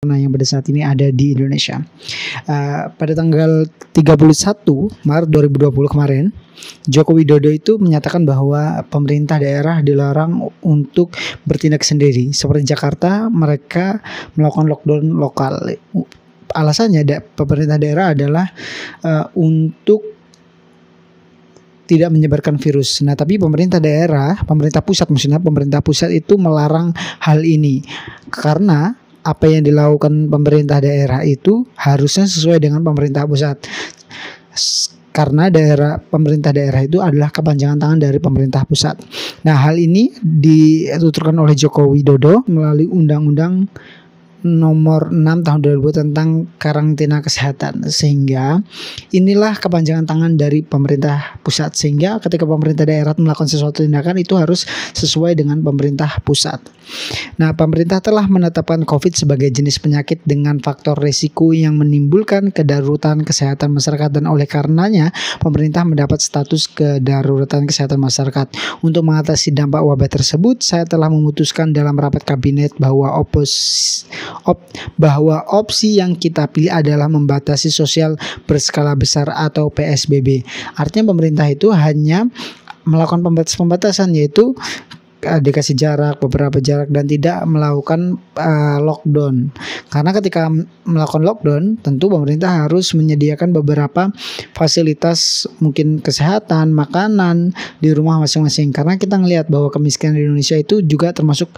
yang pada saat ini ada di Indonesia. Pada tanggal 31 Maret 2020 kemarin, Joko Widodo itu menyatakan bahwa pemerintah daerah dilarang untuk bertindak sendiri. Seperti Jakarta, mereka melakukan lockdown lokal. Alasannya pemerintah daerah adalah untuk tidak menyebarkan virus. Nah, tapi pemerintah pusat itu melarang hal ini karena apa yang dilakukan pemerintah daerah itu harusnya sesuai dengan pemerintah pusat. Karena pemerintah daerah itu adalah kepanjangan tangan dari pemerintah pusat. Nah, hal ini dituturkan oleh Joko Widodo melalui Undang-Undang Nomor 6 Tahun 2000 tentang karantina kesehatan, sehingga inilah kepanjangan tangan dari pemerintah pusat, sehingga ketika pemerintah daerah melakukan sesuatu tindakan itu harus sesuai dengan pemerintah pusat. Nah, pemerintah telah menetapkan COVID sebagai jenis penyakit dengan faktor risiko yang menimbulkan kedaruratan kesehatan masyarakat, dan oleh karenanya pemerintah mendapat status kedaruratan kesehatan masyarakat. Untuk mengatasi dampak wabah tersebut, saya telah memutuskan dalam rapat kabinet bahwa opsi yang kita pilih adalah membatasi sosial berskala besar atau PSBB. Artinya pemerintah itu hanya melakukan pembatasan, yaitu dikasih beberapa jarak dan tidak melakukan lockdown. Karena ketika melakukan lockdown, tentu pemerintah harus menyediakan beberapa fasilitas, mungkin kesehatan, makanan di rumah masing-masing. Karena kita ngelihat bahwa kemiskinan di Indonesia itu juga termasuk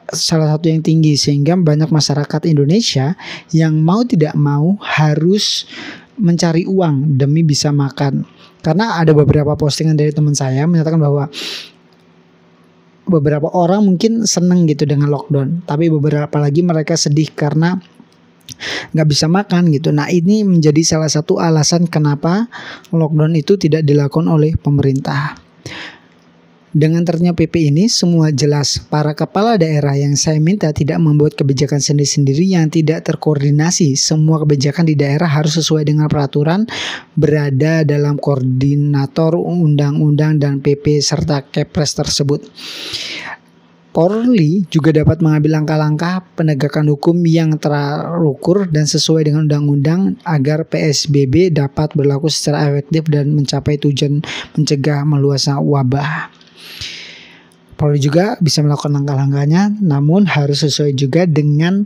salah satu yang tinggi, sehingga banyak masyarakat Indonesia yang mau tidak mau harus mencari uang demi bisa makan. Karena ada beberapa postingan dari teman saya menyatakan bahwa beberapa orang mungkin seneng gitu dengan lockdown, tapi beberapa lagi mereka sedih karena nggak bisa makan gitu. Nah, ini menjadi salah satu alasan kenapa lockdown itu tidak dilakukan oleh pemerintah. Dengan terbitnya PP ini semua jelas. Para kepala daerah yang saya minta tidak membuat kebijakan sendiri-sendiri yang tidak terkoordinasi. Semua kebijakan di daerah harus sesuai dengan peraturan, berada dalam koordinator undang-undang dan PP serta Kepres tersebut. Polri juga dapat mengambil langkah-langkah penegakan hukum yang terukur dan sesuai dengan undang-undang agar PSBB dapat berlaku secara efektif dan mencapai tujuan mencegah meluasnya wabah. Polri juga bisa melakukan langkah-langkahnya, namun harus sesuai juga dengan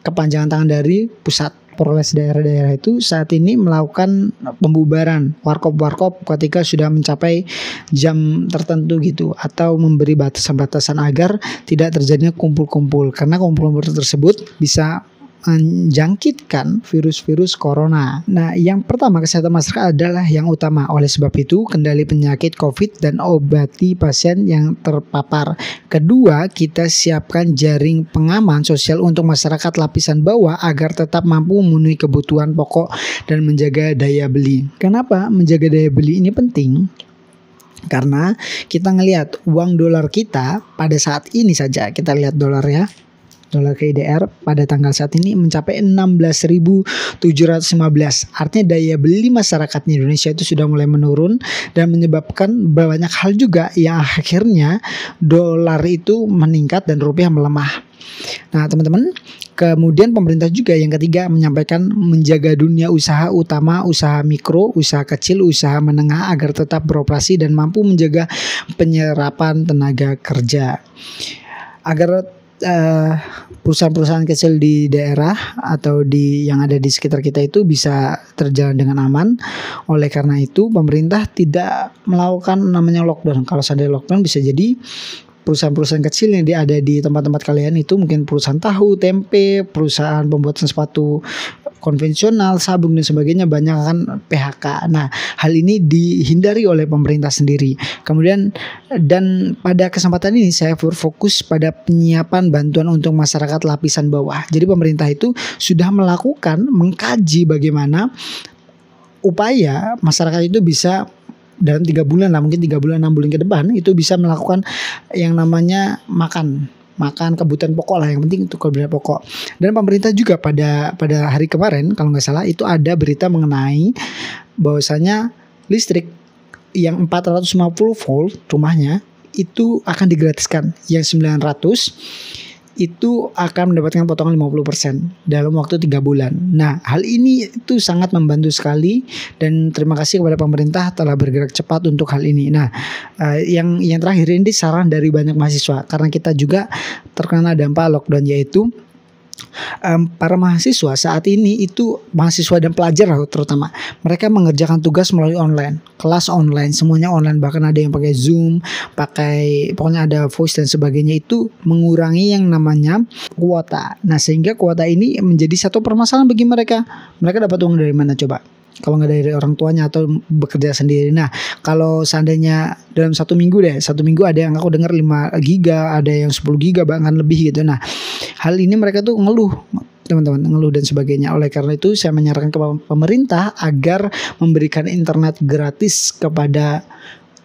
kepanjangan tangan dari pusat. Polres daerah-daerah itu saat ini melakukan pembubaran warkop ketika sudah mencapai jam tertentu gitu, atau memberi batasan-batasan agar tidak terjadinya kumpul-kumpul, karena kumpul-kumpul tersebut bisa menjangkitkan virus-virus corona. Nah, yang pertama, kesehatan masyarakat adalah yang utama. Oleh sebab itu, kendali penyakit COVID dan obati pasien yang terpapar. Kedua, kita siapkan jaring pengaman sosial untuk masyarakat lapisan bawah agar tetap mampu memenuhi kebutuhan pokok dan menjaga daya beli. Kenapa menjaga daya beli ini penting? Karena kita ngelihat uang dolar kita pada saat ini saja, kita lihat dolar KIDR pada tanggal saat ini mencapai 16.715. Artinya daya beli masyarakat di Indonesia itu sudah mulai menurun dan menyebabkan banyak hal juga yang akhirnya dolar itu meningkat dan rupiah melemah. Nah, teman-teman, kemudian pemerintah juga yang ketiga menyampaikan menjaga dunia usaha, utama usaha mikro, usaha kecil, usaha menengah agar tetap beroperasi dan mampu menjaga penyerapan tenaga kerja. Agar perusahaan-perusahaan kecil di daerah atau yang ada di sekitar kita itu bisa terjalan dengan aman. Oleh karena itu pemerintah tidak melakukan namanya lockdown. Kalau seandainya lockdown, bisa jadi perusahaan-perusahaan kecil yang ada di tempat-tempat kalian itu, mungkin perusahaan tahu, tempe, perusahaan pembuatan sepatu konvensional, sabun dan sebagainya, banyak kan PHK. Nah, hal ini dihindari oleh pemerintah sendiri. Kemudian, dan pada kesempatan ini saya berfokus pada penyiapan bantuan untuk masyarakat lapisan bawah. Jadi pemerintah itu sudah mengkaji bagaimana upaya masyarakat itu bisa dalam 3 bulan lah, mungkin 3 bulan 6 bulan ke depan itu bisa melakukan yang namanya makan kebutuhan pokok lah, yang penting itu kebutuhan pokok. Dan pemerintah juga pada hari kemarin kalau nggak salah itu ada berita mengenai bahwasanya listrik yang 450 volt rumahnya itu akan digratiskan, yang 900 itu akan mendapatkan potongan 50% dalam waktu 3 bulan. Nah, hal ini itu sangat membantu sekali dan terima kasih kepada pemerintah telah bergerak cepat untuk hal ini. Nah, yang terakhir ini saran dari banyak mahasiswa karena kita juga terkena dampak lockdown, yaitu para mahasiswa saat ini itu mahasiswa dan pelajar lah terutama, mereka mengerjakan tugas melalui online, kelas online, semuanya online, bahkan ada yang pakai Zoom, pokoknya ada voice dan sebagainya, itu mengurangi yang namanya kuota. Nah, sehingga kuota ini menjadi satu permasalahan bagi mereka. Mereka dapat uang dari mana coba? Kalau nggak dari orang tuanya atau bekerja sendiri. Nah, kalau seandainya dalam satu minggu ada yang aku dengar 5 giga, ada yang 10 giga bahkan lebih gitu. Nah, hal ini mereka tuh ngeluh, teman-teman, ngeluh dan sebagainya. Oleh karena itu saya menyarankan ke pemerintah agar memberikan internet gratis kepada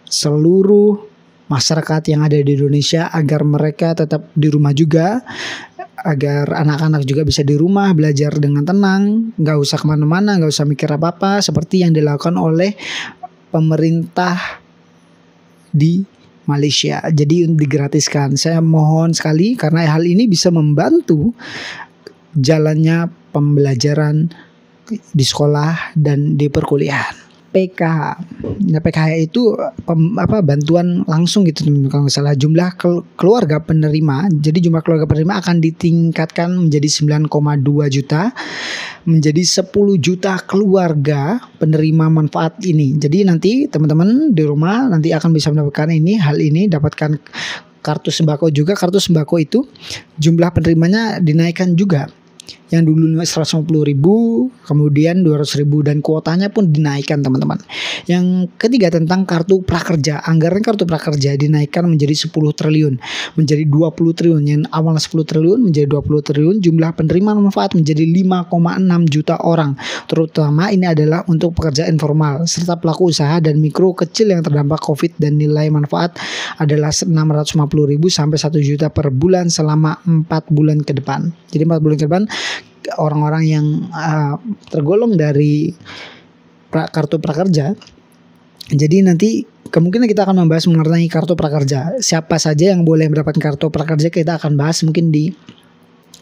seluruh masyarakat yang ada di Indonesia agar mereka tetap di rumah juga, agar anak-anak juga bisa di rumah belajar dengan tenang, nggak usah kemana-mana, nggak usah mikir apa-apa, seperti yang dilakukan oleh pemerintah di Malaysia. Jadi digratiskan. Saya mohon sekali karena hal ini bisa membantu jalannya pembelajaran di sekolah dan di perkuliahan. PKH. Nah, PKH itu bantuan langsung gitu teman-teman. Kalau nggak salah jumlah keluarga penerima, jadi jumlah keluarga penerima akan ditingkatkan menjadi 9,2 juta menjadi 10 juta keluarga penerima manfaat ini. Jadi nanti teman-teman di rumah nanti akan bisa mendapatkan hal ini dapatkan kartu sembako juga. Kartu sembako itu jumlah penerimanya dinaikkan juga. Yang dulu 150.000 kemudian 200.000 dan kuotanya pun dinaikkan, teman-teman. Yang ketiga tentang kartu prakerja. Anggaran kartu prakerja dinaikkan menjadi 10 triliun menjadi 20 triliun. Yang awalnya 10 triliun menjadi 20 triliun. Jumlah penerima manfaat menjadi 5,6 juta orang. Terutama ini adalah untuk pekerja informal serta pelaku usaha dan mikro kecil yang terdampak Covid, dan nilai manfaat adalah 650.000 sampai 1 juta per bulan selama 4 bulan ke depan. Jadi 4 bulan ke depan orang-orang yang tergolong dari kartu prakerja. Jadi nanti kemungkinan kita akan membahas mengenai kartu prakerja. Siapa saja yang boleh mendapatkan kartu prakerja kita akan bahas mungkin di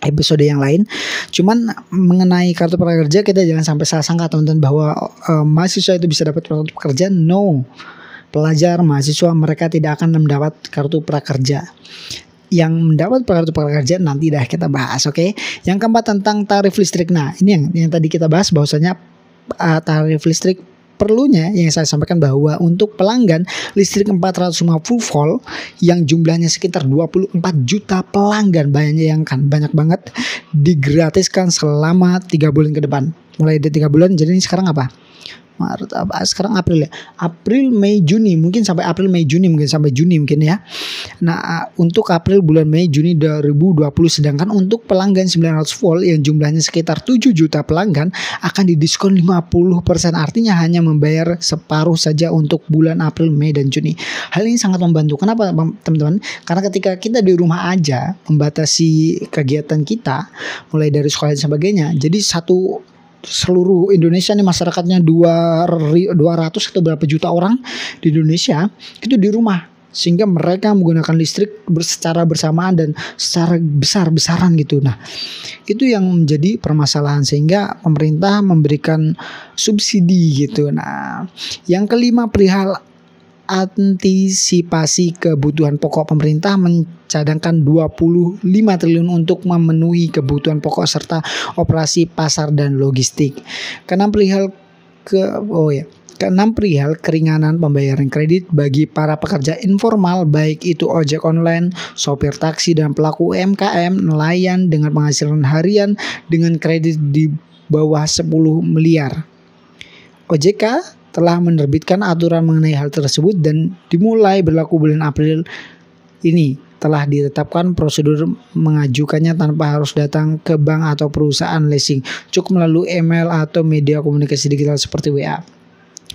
episode yang lain. Cuman mengenai kartu prakerja kita jangan sampai salah sangka teman-teman bahwa mahasiswa itu bisa dapat kartu prakerja. No. Pelajar, mahasiswa mereka tidak akan mendapat kartu prakerja. Yang mendapat kartu prakerja nanti dah kita bahas, oke? Yang keempat tentang tarif listrik. Nah, ini yang tadi kita bahas bahwasanya tarif listrik perlunya yang saya sampaikan bahwa untuk pelanggan listrik 450 volt yang jumlahnya sekitar 24 juta pelanggan, bayangkan banyak banget, digratiskan selama 3 bulan ke depan. Mulai dari 3 bulan, jadi ini sekarang apa? Maret, sekarang April ya, April Mei Juni, mungkin sampai April Mei Juni, mungkin sampai Juni mungkin ya. Nah, untuk April bulan Mei Juni 2020, sedangkan untuk pelanggan 900 volt yang jumlahnya sekitar 7 juta pelanggan akan didiskon 50%, artinya hanya membayar separuh saja untuk bulan April, Mei dan Juni. Hal ini sangat membantu. Kenapa teman-teman? Karena ketika kita di rumah aja membatasi kegiatan kita mulai dari sekolah dan sebagainya, jadi seluruh Indonesia nih masyarakatnya 200 atau berapa juta orang di Indonesia itu di rumah, sehingga mereka menggunakan listrik secara bersamaan dan secara besar-besaran gitu. Nah, itu yang menjadi permasalahan sehingga pemerintah memberikan subsidi gitu. Nah, yang kelima perihal antisipasi kebutuhan pokok, pemerintah mencadangkan 25 triliun untuk memenuhi kebutuhan pokok serta operasi pasar dan logistik. Keenam perihal keringanan pembayaran kredit bagi para pekerja informal, baik itu ojek online, sopir taksi dan pelaku UMKM, nelayan dengan penghasilan harian dengan kredit di bawah 10 miliar. OJK telah menerbitkan aturan mengenai hal tersebut dan dimulai berlaku bulan April ini. Telah ditetapkan prosedur mengajukannya tanpa harus datang ke bank atau perusahaan leasing, cukup melalui email atau media komunikasi digital seperti WA.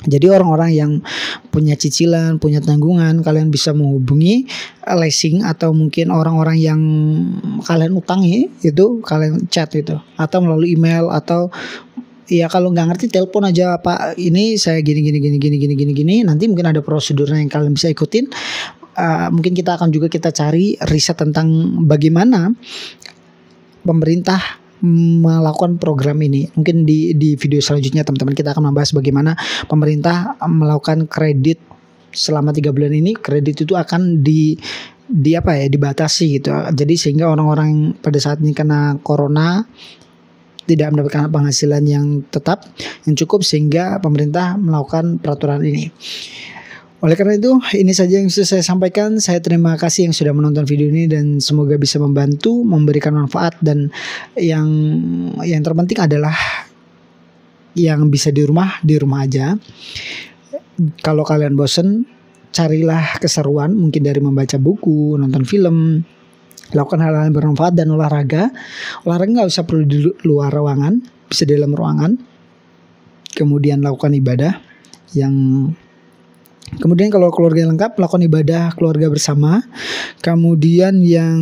Jadi orang-orang yang punya cicilan, punya tanggungan, kalian bisa menghubungi leasing, atau mungkin orang-orang yang kalian utangi itu kalian chat itu, atau melalui email, atau ya kalau nggak ngerti telepon aja, Pak ini saya gini. Nanti mungkin ada prosedurnya yang kalian bisa ikutin. mungkin kita akan juga cari riset tentang bagaimana pemerintah melakukan program ini. Mungkin di video selanjutnya teman-teman kita akan membahas bagaimana pemerintah melakukan kredit selama 3 bulan ini. Kredit itu akan dibatasi gitu. Jadi sehingga orang-orang pada saat ini kena corona tidak mendapatkan penghasilan yang tetap yang cukup, sehingga pemerintah melakukan peraturan ini. Oleh karena itu, ini saja yang bisa saya sampaikan. Saya terima kasih yang sudah menonton video ini dan semoga bisa membantu, memberikan manfaat, dan yang terpenting adalah yang bisa di rumah aja. Kalau kalian bosen, carilah keseruan, mungkin dari membaca buku, nonton film, lakukan hal-hal yang bermanfaat, dan olahraga. Olahraga nggak usah perlu di luar ruangan, bisa di dalam ruangan. Kemudian lakukan ibadah Kemudian kalau keluarga yang lengkap, lakukan ibadah keluarga bersama. Kemudian yang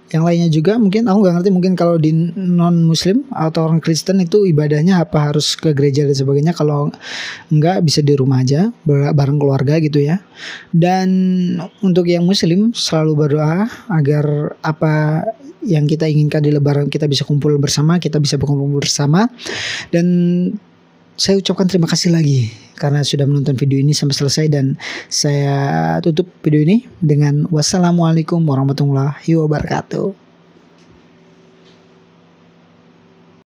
lainnya juga, mungkin aku nggak ngerti, mungkin kalau di non muslim atau orang Kristen itu ibadahnya apa, harus ke gereja dan sebagainya. Kalau enggak, bisa di rumah aja bareng keluarga gitu ya. Dan untuk yang muslim, selalu berdoa agar apa yang kita inginkan di lebaran kita bisa kumpul bersama, kita bisa berkumpul bersama. Dan saya ucapkan terima kasih lagi karena sudah menonton video ini sampai selesai, dan saya tutup video ini dengan wassalamualaikum warahmatullahi wabarakatuh.